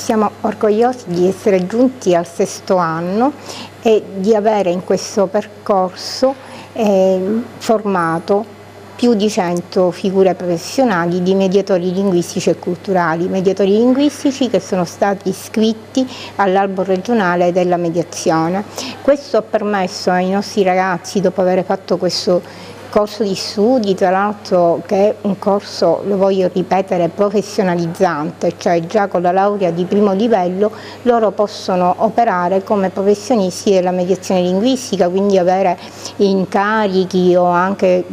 Siamo orgogliosi di essere giunti al 6° anno e di avere in questo percorso formato più di 100 figure professionali di mediatori linguistici e culturali, mediatori linguistici che sono stati iscritti all'albo regionale della mediazione. Questo ha permesso ai nostri ragazzi, dopo aver fatto questo corso di studi, tra l'altro che è un corso, lo voglio ripetere, professionalizzante, cioè già con la laurea di primo livello loro possono operare come professionisti della mediazione linguistica, quindi avere incarichi o anche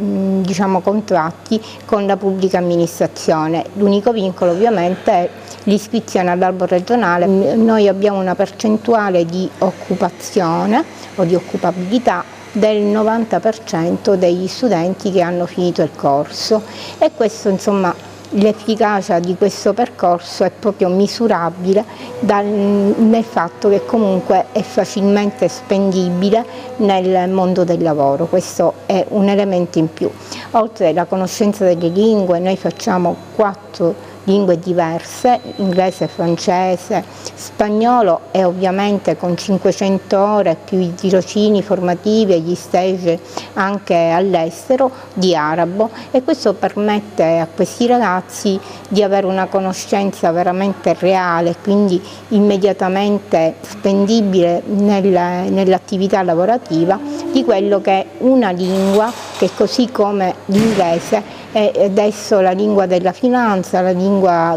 contratti con la pubblica amministrazione. L'unico vincolo ovviamente è l'iscrizione all'albo regionale. Noi abbiamo una percentuale di occupazione o di occupabilità del 90% degli studenti che hanno finito il corso, e questo, insomma, l'efficacia di questo percorso è proprio misurabile nel fatto che comunque è facilmente spendibile nel mondo del lavoro. Questo è un elemento in più. Oltre alla conoscenza delle lingue, noi facciamo 4 lingue diverse: inglese, francese, spagnolo, e ovviamente con 500 ore più i tirocini formativi e gli stage anche all'estero di arabo, e questo permette a questi ragazzi di avere una conoscenza veramente reale, quindi immediatamente spendibile nell'attività lavorativa, di quello che è una lingua che, così come l'inglese, è adesso la lingua della finanza, la lingua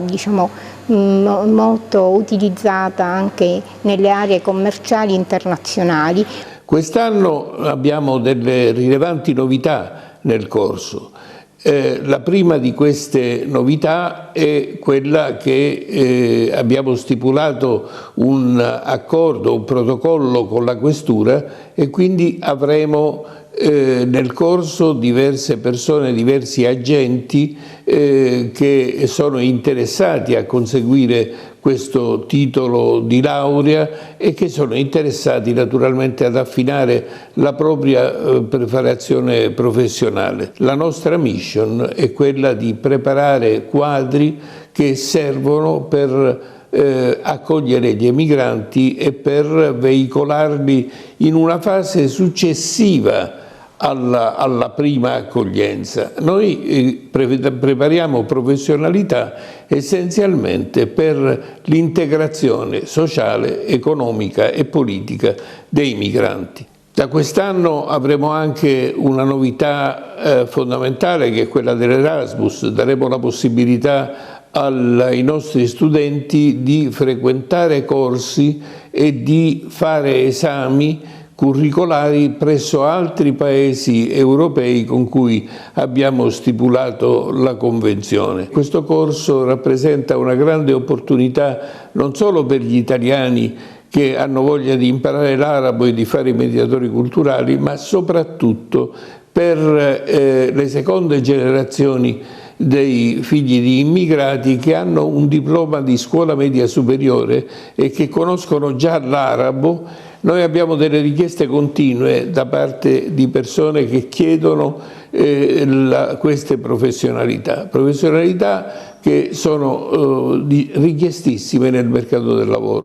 molto utilizzata anche nelle aree commerciali internazionali. Quest'anno abbiamo delle rilevanti novità nel corso. La prima di queste novità è quella che abbiamo stipulato un accordo, un protocollo con la Questura, e quindi avremo nel corso diverse persone, diversi agenti che sono interessati a conseguire questo titolo di laurea e che sono interessati naturalmente ad affinare la propria preparazione professionale. La nostra mission è quella di preparare quadri che servono per accogliere gli emigranti e per veicolarli in una fase successiva alla prima accoglienza. Noi prepariamo professionalità essenzialmente per l'integrazione sociale, economica e politica dei migranti. Da quest'anno avremo anche una novità fondamentale, che è quella dell'Erasmus. Daremo la possibilità ai nostri studenti di frequentare corsi e di fare esami curricolari presso altri paesi europei con cui abbiamo stipulato la convenzione. Questo corso rappresenta una grande opportunità non solo per gli italiani che hanno voglia di imparare l'arabo e di fare i mediatori culturali, ma soprattutto per le seconde generazioni dei figli di immigrati che hanno un diploma di scuola media superiore e che conoscono già l'arabo. Noi abbiamo delle richieste continue da parte di persone che chiedono queste professionalità che sono richiestissime nel mercato del lavoro.